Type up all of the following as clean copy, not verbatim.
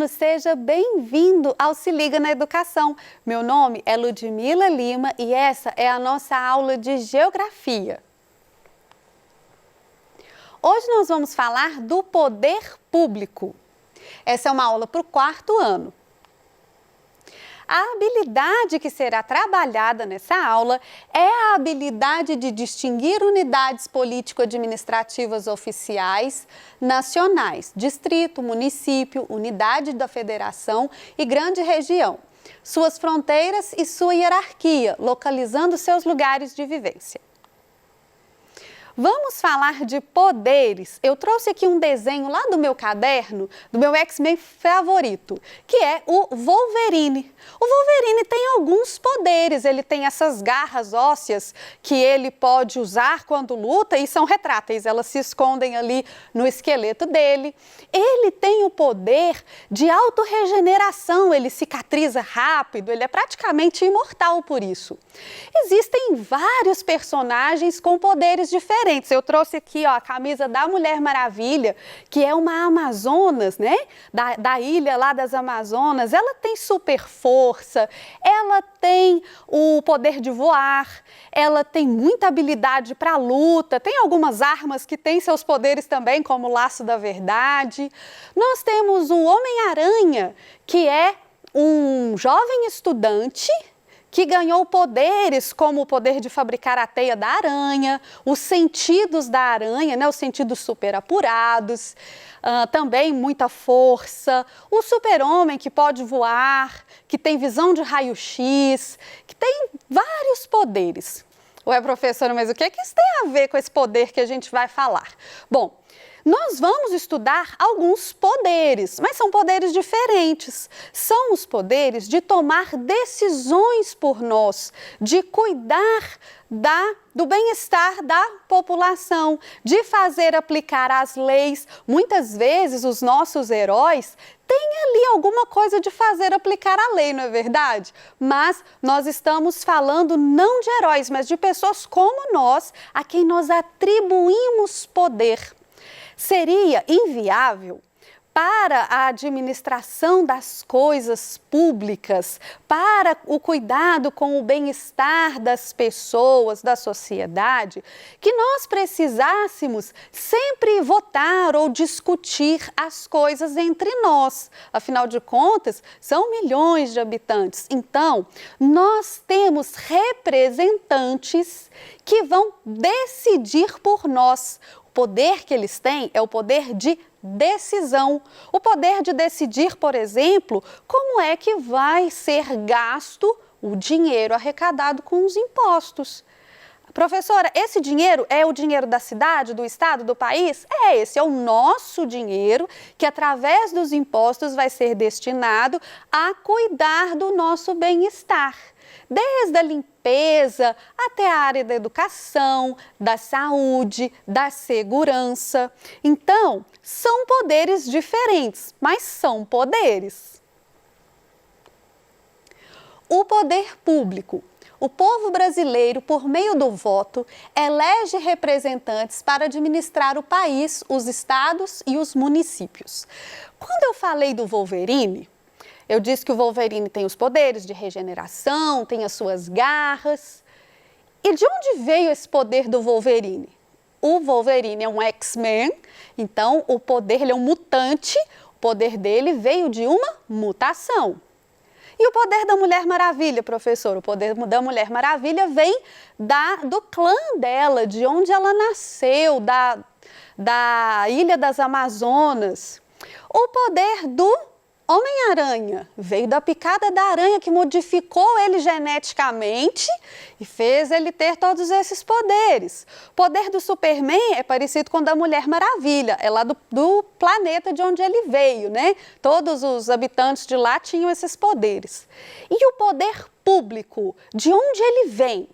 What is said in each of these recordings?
aluno, seja bem-vindo ao Se Liga na Educação. Meu nome é Ludmila Lima e essa é a nossa aula de Geografia. Hoje nós vamos falar do poder público. Essa é uma aula para o 4º ano. A habilidade que será trabalhada nessa aula é a habilidade de distinguir unidades político-administrativas oficiais, nacionais, distrito, município, unidade da federação e grande região, suas fronteiras e sua hierarquia, localizando seus lugares de vivência. Vamos falar de poderes. Eu trouxe aqui um desenho lá do meu caderno, do meu X-Men favorito, que é o Wolverine. O Wolverine tem alguns poderes, ele tem essas garras ósseas que ele pode usar quando luta e são retráteis, elas se escondem ali no esqueleto dele. Ele tem o poder de autorregeneração, ele cicatriza rápido, ele é praticamente imortal por isso. Existem vários personagens com poderes diferentes. Eu trouxe aqui a camisa da Mulher Maravilha, que é uma Amazonas, né? Da ilha lá das Amazonas. Ela tem super força, ela tem o poder de voar, ela tem muita habilidade para luta, tem algumas armas que têm seus poderes também, como o Laço da Verdade. Nós temos o Homem-Aranha, que é um jovem estudante que ganhou poderes como o poder de fabricar a teia da aranha, os sentidos da aranha, né, os sentidos super apurados, também muita força, o super-homem que pode voar, que tem visão de raio-x, que tem vários poderes. Ué, professora, mas o que isso tem a ver com esse poder que a gente vai falar? Bom, nós vamos estudar alguns poderes, mas são poderes diferentes. São os poderes de tomar decisões por nós, de cuidar do bem-estar da população, de fazer aplicar as leis. Muitas vezes os nossos heróis têm ali alguma coisa de fazer aplicar a lei, não é verdade? Mas nós estamos falando não de heróis, mas de pessoas como nós, a quem nós atribuímos poder. Seria inviável para a administração das coisas públicas, para o cuidado com o bem-estar das pessoas, da sociedade, que nós precisássemos sempre votar ou discutir as coisas entre nós. Afinal de contas, são milhões de habitantes. Então, nós temos representantes que vão decidir por nós. O poder que eles têm é o poder de decisão. O poder de decidir, por exemplo, como é que vai ser gasto o dinheiro arrecadado com os impostos. Professora, esse dinheiro é o dinheiro da cidade, do estado, do país? Esse é o nosso dinheiro que, através dos impostos, vai ser destinado a cuidar do nosso bem-estar. Desde a limpeza até a área da educação, da saúde, da segurança. Então, são poderes diferentes, mas são poderes. O poder público. O povo brasileiro, por meio do voto, elege representantes para administrar o país, os estados e os municípios. Quando eu falei do Wolverine, eu disse que o Wolverine tem os poderes de regeneração, tem as suas garras. E de onde veio esse poder do Wolverine? O Wolverine é um X-Men, então o poder, ele é um mutante, o poder dele veio de uma mutação. E o poder da Mulher Maravilha, professor? O poder da Mulher Maravilha vem do clã dela, de onde ela nasceu, da Ilha das Amazonas. O poder do Homem-Aranha veio da picada da aranha que modificou ele geneticamente e fez ele ter todos esses poderes. O poder do Superman é parecido com o da Mulher Maravilha, é lá do planeta de onde ele veio, né? Todos os habitantes de lá tinham esses poderes. E o poder público, de onde ele vem?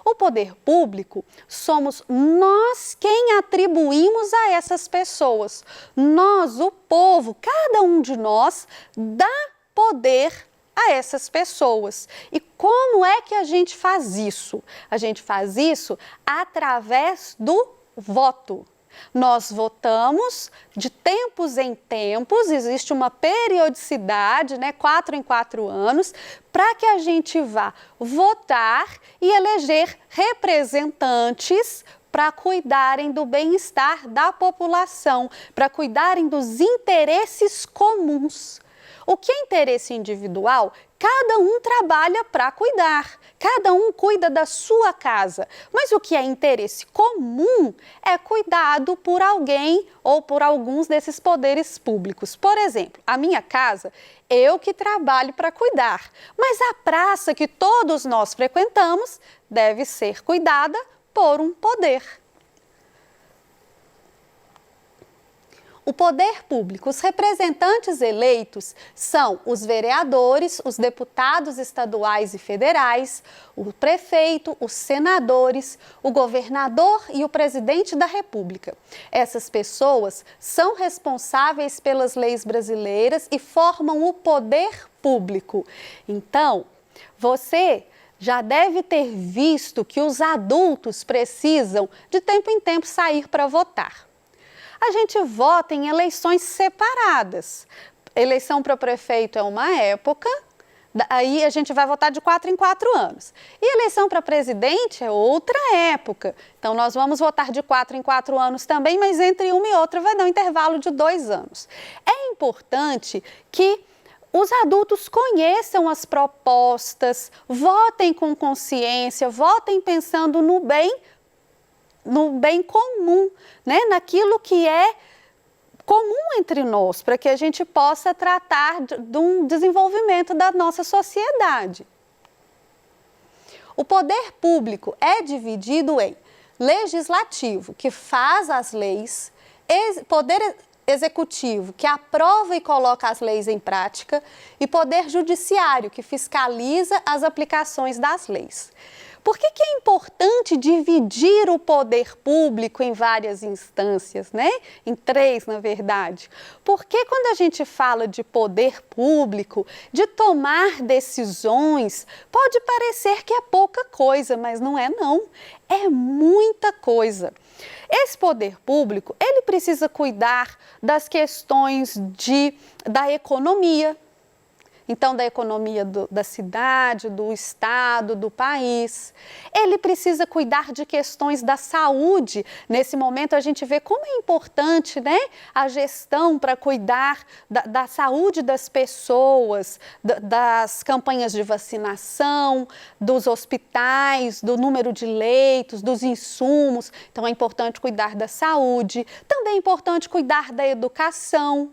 O poder público somos nós quem atribuímos a essas pessoas. Nós, o povo, cada um de nós dá poder a essas pessoas. E como é que a gente faz isso? A gente faz isso através do voto. Nós votamos de tempos em tempos, existe uma periodicidade, né, 4 em 4 anos, para que a gente vá votar e eleger representantes para cuidarem do bem-estar da população, para cuidarem dos interesses comuns. O que é interesse individual, cada um trabalha para cuidar, cada um cuida da sua casa. Mas o que é interesse comum é cuidado por alguém ou por alguns desses poderes públicos. Por exemplo, a minha casa, eu que trabalho para cuidar, mas a praça que todos nós frequentamos deve ser cuidada por um poder. O poder público, os representantes eleitos são os vereadores, os deputados estaduais e federais, o prefeito, os senadores, o governador e o presidente da República. Essas pessoas são responsáveis pelas leis brasileiras e formam o poder público. Então, você já deve ter visto que os adultos precisam, de tempo em tempo, sair para votar. A gente vota em eleições separadas. Eleição para prefeito é uma época, aí a gente vai votar de 4 em 4 anos. E eleição para presidente é outra época. Então, nós vamos votar de 4 em 4 anos também, mas entre uma e outra vai dar um intervalo de 2 anos. É importante que os adultos conheçam as propostas, votem com consciência, votem pensando no bem comum, né? Naquilo que é comum entre nós, para que a gente possa tratar de um desenvolvimento da nossa sociedade. O poder público é dividido em legislativo, que faz as leis, poder executivo, que aprova e coloca as leis em prática, e poder judiciário, que fiscaliza as aplicações das leis. Por que é importante dividir o poder público em várias instâncias, né? Em 3, na verdade. Porque quando a gente fala de poder público, de tomar decisões, pode parecer que é pouca coisa, mas não é não. É muita coisa. Esse poder público, ele precisa cuidar das questões da economia. Então, da economia da cidade, do estado, do país. Ele precisa cuidar de questões da saúde. Nesse momento, a gente vê como é importante, né, a gestão para cuidar da saúde das pessoas, das campanhas de vacinação, dos hospitais, do número de leitos, dos insumos. Então, é importante cuidar da saúde. Também é importante cuidar da educação.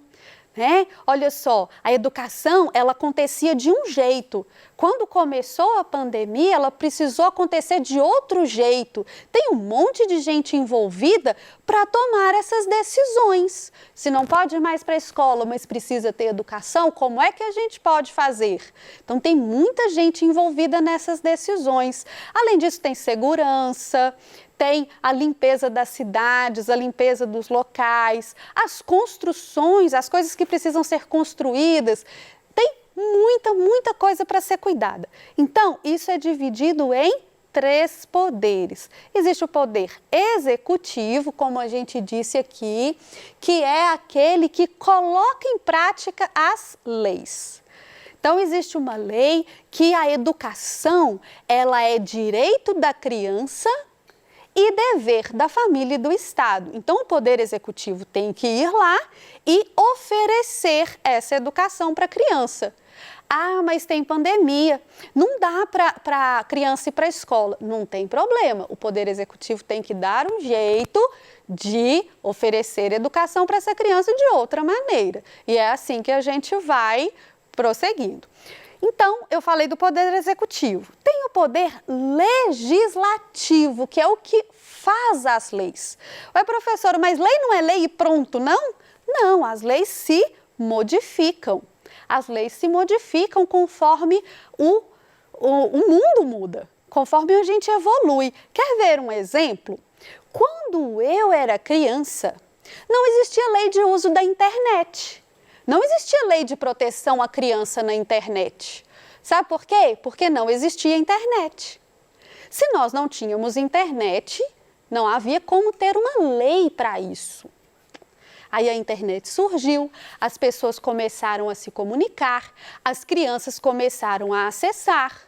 Olha só, a educação, ela acontecia de um jeito. Quando começou a pandemia, ela precisou acontecer de outro jeito. Tem um monte de gente envolvida para tomar essas decisões. Se não pode ir mais para a escola, mas precisa ter educação, como é que a gente pode fazer? Então, tem muita gente envolvida nessas decisões. Além disso, tem segurança, tem a limpeza das cidades, a limpeza dos locais, as construções, as coisas que precisam ser construídas. Tem muita coisa para ser cuidada. Então, isso é dividido em 3 poderes. Existe o poder executivo, como a gente disse aqui, que é aquele que coloca em prática as leis. Então, existe uma lei que a educação, ela é direito da criança e dever da família e do Estado. Então, o Poder Executivo tem que ir lá e oferecer essa educação para a criança. Ah, mas tem pandemia, não dá para a criança ir para a escola. Não tem problema, o Poder Executivo tem que dar um jeito de oferecer educação para essa criança de outra maneira. E é assim que a gente vai prosseguindo. Então, eu falei do Poder Executivo. Tem o Poder Legislativo, que é o que faz as leis. Ué, professora, mas lei não é lei e pronto, não? Não, as leis se modificam. As leis se modificam conforme o mundo muda, conforme a gente evolui. Quer ver um exemplo? Quando eu era criança, não existia lei de uso da internet. Não existia lei de proteção à criança na internet. Sabe por quê? Porque não existia internet. Se nós não tínhamos internet, Não havia como ter uma lei para isso. Aí a internet surgiu, as pessoas começaram a se comunicar, as crianças começaram a acessar.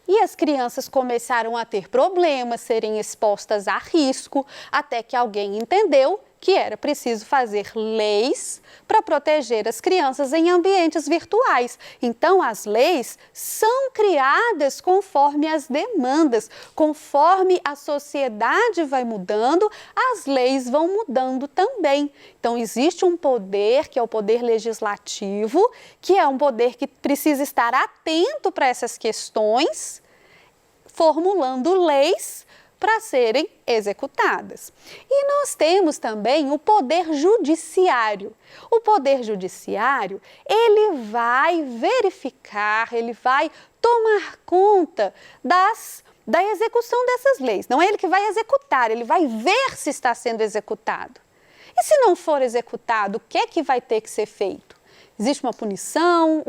E as crianças começaram a ter problemas, serem expostas a risco, até que alguém entendeu que era preciso fazer leis para proteger as crianças em ambientes virtuais. Então, as leis são criadas conforme as demandas, conforme a sociedade vai mudando, as leis vão mudando também. Então, existe um poder, que é o poder legislativo, que é um poder que precisa estar atento para essas questões, formulando leis para serem executadas. E nós temos também o poder judiciário. O poder judiciário, ele vai verificar, ele vai tomar conta da execução dessas leis. Não é ele que vai executar, ele vai ver se está sendo executado. E se não for executado, o que é que vai ter que ser feito? Existe uma punição?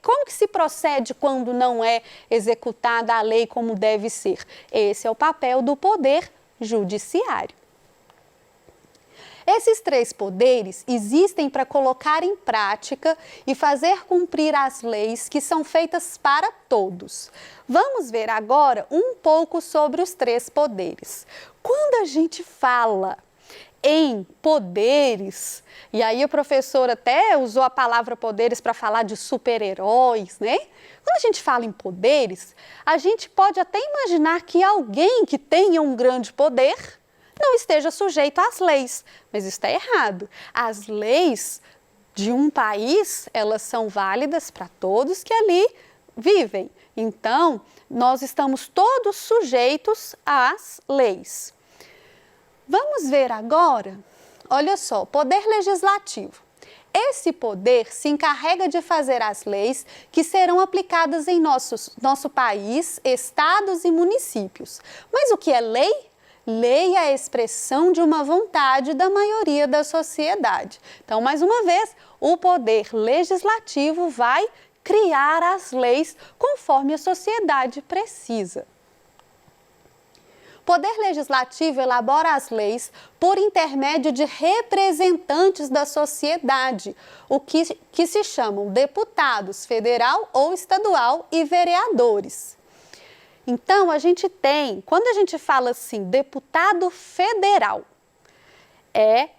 Como que se procede quando não é executada a lei como deve ser? Esse é o papel do poder judiciário. Esses três poderes existem para colocar em prática e fazer cumprir as leis que são feitas para todos. Vamos ver agora um pouco sobre os três poderes. Quando a gente fala em poderes, e aí o professor até usou a palavra poderes para falar de super-heróis, né? Quando a gente fala em poderes, a gente pode até imaginar que alguém que tenha um grande poder não esteja sujeito às leis, mas isso está errado. As leis de um país, elas são válidas para todos que ali vivem. Então, nós estamos todos sujeitos às leis. Vamos ver agora, olha só, poder legislativo. Esse poder se encarrega de fazer as leis que serão aplicadas em nosso país, estados e municípios. Mas o que é lei? Lei é a expressão de uma vontade da maioria da sociedade. Então, mais uma vez, o poder legislativo vai criar as leis conforme a sociedade precisa. O poder legislativo elabora as leis por intermédio de representantes da sociedade, o que se chamam deputados federal ou estadual e vereadores. Então, a gente tem, quando a gente fala assim, deputado federal, é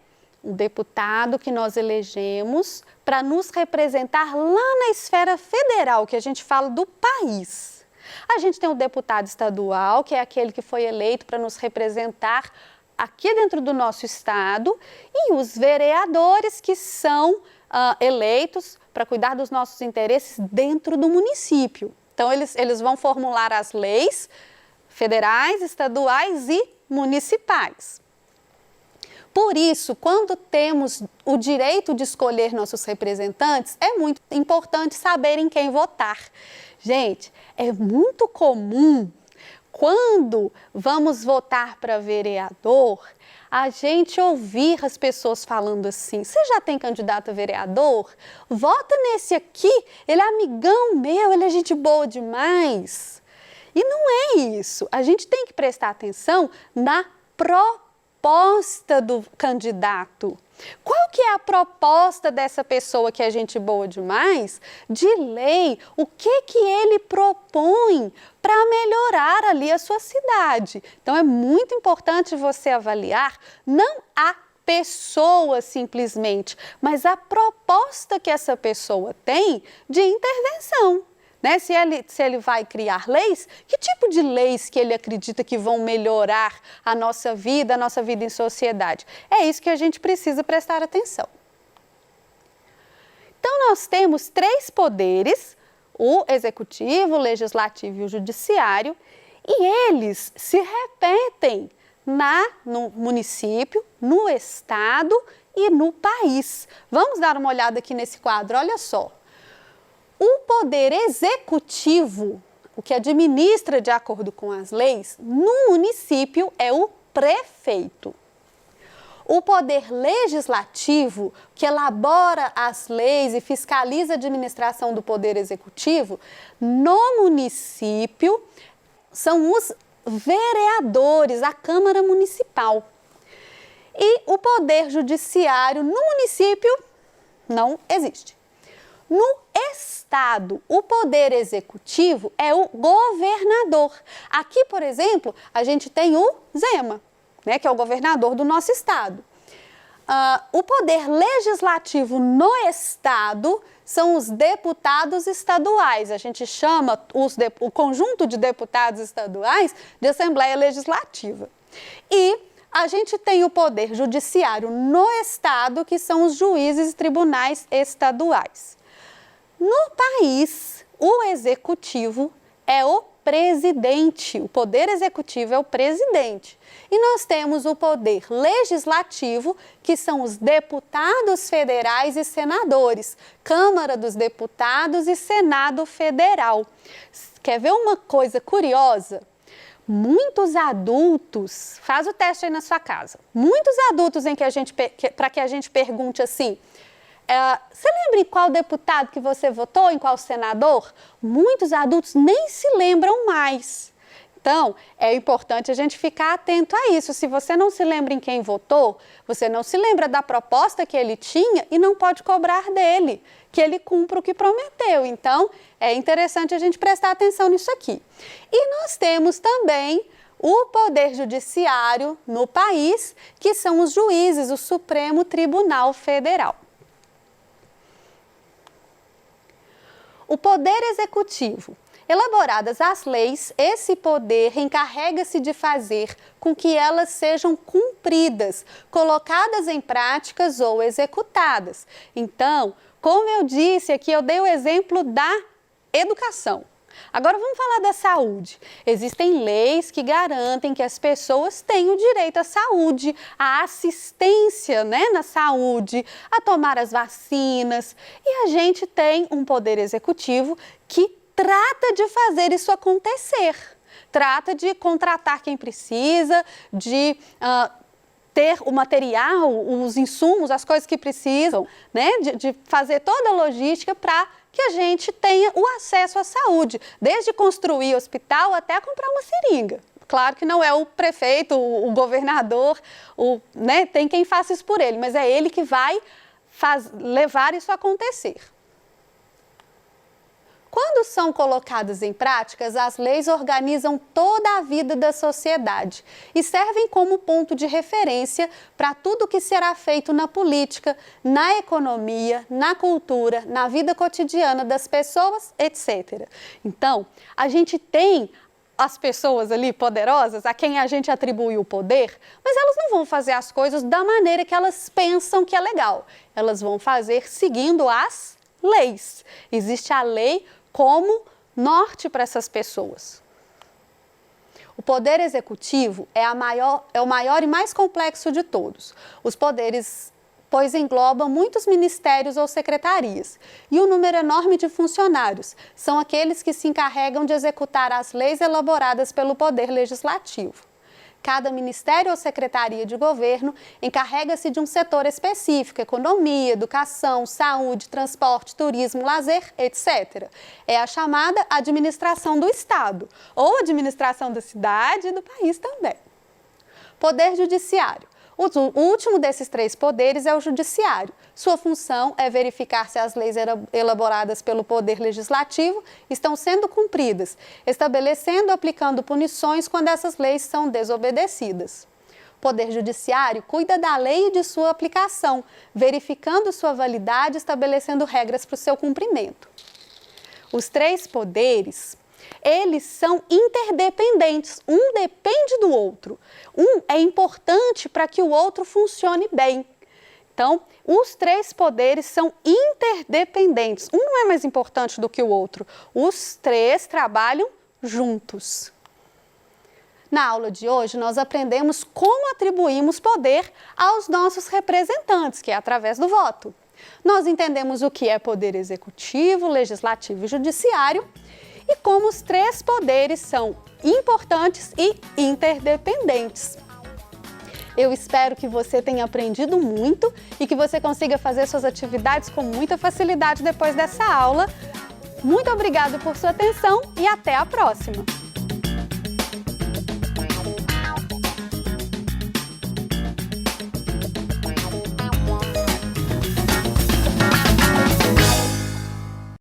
um deputado que nós elegemos para nos representar lá na esfera federal, que a gente fala do país. A gente tem o deputado estadual, que é aquele que foi eleito para nos representar aqui dentro do nosso estado, e os vereadores, que são eleitos para cuidar dos nossos interesses dentro do município. Então, eles vão formular as leis federais, estaduais e municipais. Por isso, quando temos o direito de escolher nossos representantes, é muito importante saber em quem votar. Gente, é muito comum, quando vamos votar para vereador, a gente ouvir as pessoas falando assim: você já tem candidato a vereador? Vota nesse aqui, ele é amigão meu, ele é gente boa demais. E não é isso, a gente tem que prestar atenção na proposta do candidato. Qual que é a proposta dessa pessoa que é gente boa demais? De lei, o que ele propõe para melhorar ali a sua cidade? Então, é muito importante você avaliar não a pessoa simplesmente, mas a proposta que essa pessoa tem de intervenção. Né? Se ele vai criar leis, que tipo de leis que ele acredita que vão melhorar a nossa vida em sociedade? É isso que a gente precisa prestar atenção. Então, nós temos três poderes, o executivo, o legislativo e o judiciário, e eles se repetem no município, no estado e no país. Vamos dar uma olhada aqui nesse quadro, olha só. O poder executivo, o que administra de acordo com as leis, no município é o prefeito. O poder legislativo, que elabora as leis e fiscaliza a administração do poder executivo, no município são os vereadores, a Câmara Municipal. E o poder judiciário no município não existe. No estado, o poder executivo é o governador. Aqui, por exemplo, a gente tem o Zema, né, que é o governador do nosso estado. O poder legislativo no estado são os deputados estaduais. A gente chama o conjunto de deputados estaduais de Assembleia Legislativa. E a gente tem o poder judiciário no estado, que são os juízes e tribunais estaduais. No país, o executivo é o presidente, o poder executivo é o presidente. E nós temos o poder legislativo, que são os deputados federais e senadores, Câmara dos Deputados e Senado Federal. Quer ver uma coisa curiosa? Muitos adultos, faz o teste aí na sua casa, muitos adultos para que a gente pergunte assim, você lembra em qual deputado que você votou, em qual senador? Muitos adultos nem se lembram mais. Então, é importante a gente ficar atento a isso. Se você não se lembra em quem votou, você não se lembra da proposta que ele tinha e não pode cobrar dele, que ele cumpra o que prometeu. Então, é interessante a gente prestar atenção nisso aqui. E nós temos também o Poder Judiciário no país, que são os juízes, o Supremo Tribunal Federal. O Poder Executivo. Elaboradas as leis, esse poder encarrega-se de fazer com que elas sejam cumpridas, colocadas em práticas ou executadas. Então, como eu disse aqui, eu dei o exemplo da educação. Agora vamos falar da saúde. Existem leis que garantem que as pessoas têm o direito à saúde, à assistência, né, na saúde, a tomar as vacinas. E a gente tem um poder executivo que trata de fazer isso acontecer. Trata de contratar quem precisa, de ter o material, os insumos, as coisas que precisam, né, de fazer toda a logística para que a gente tenha o acesso à saúde, desde construir hospital até comprar uma seringa. Claro que não é o prefeito, o governador, né, tem quem faça isso por ele, mas é ele que vai levar isso a acontecer. Quando são colocadas em práticas, as leis organizam toda a vida da sociedade e servem como ponto de referência para tudo que será feito na política, na economia, na cultura, na vida cotidiana das pessoas, etc. Então, a gente tem as pessoas ali poderosas, a quem a gente atribui o poder, mas elas não vão fazer as coisas da maneira que elas pensam que é legal. Elas vão fazer seguindo as leis. Existe a lei como norte para essas pessoas. O poder executivo é o maior e mais complexo de todos. Os poderes, pois engloba muitos ministérios ou secretarias, e um número enorme de funcionários são aqueles que se encarregam de executar as leis elaboradas pelo poder legislativo. Cada ministério ou secretaria de governo encarrega-se de um setor específico, economia, educação, saúde, transporte, turismo, lazer, etc. É a chamada administração do Estado, ou administração da cidade e do país também. Poder Judiciário. O último desses três poderes é o judiciário. Sua função é verificar se as leis elaboradas pelo Poder Legislativo estão sendo cumpridas, estabelecendo ou aplicando punições quando essas leis são desobedecidas. O Poder Judiciário cuida da lei e de sua aplicação, verificando sua validade e estabelecendo regras para o seu cumprimento. Os três poderes, eles são interdependentes, um depende do outro. Um é importante para que o outro funcione bem. Então, os três poderes são interdependentes. Um não é mais importante do que o outro. Os três trabalham juntos. Na aula de hoje, nós aprendemos como atribuímos poder aos nossos representantes, que é através do voto. Nós entendemos o que é poder executivo, legislativo e judiciário, e como os três poderes são importantes e interdependentes. Eu espero que você tenha aprendido muito e que você consiga fazer suas atividades com muita facilidade depois dessa aula. Muito obrigada por sua atenção e até a próxima!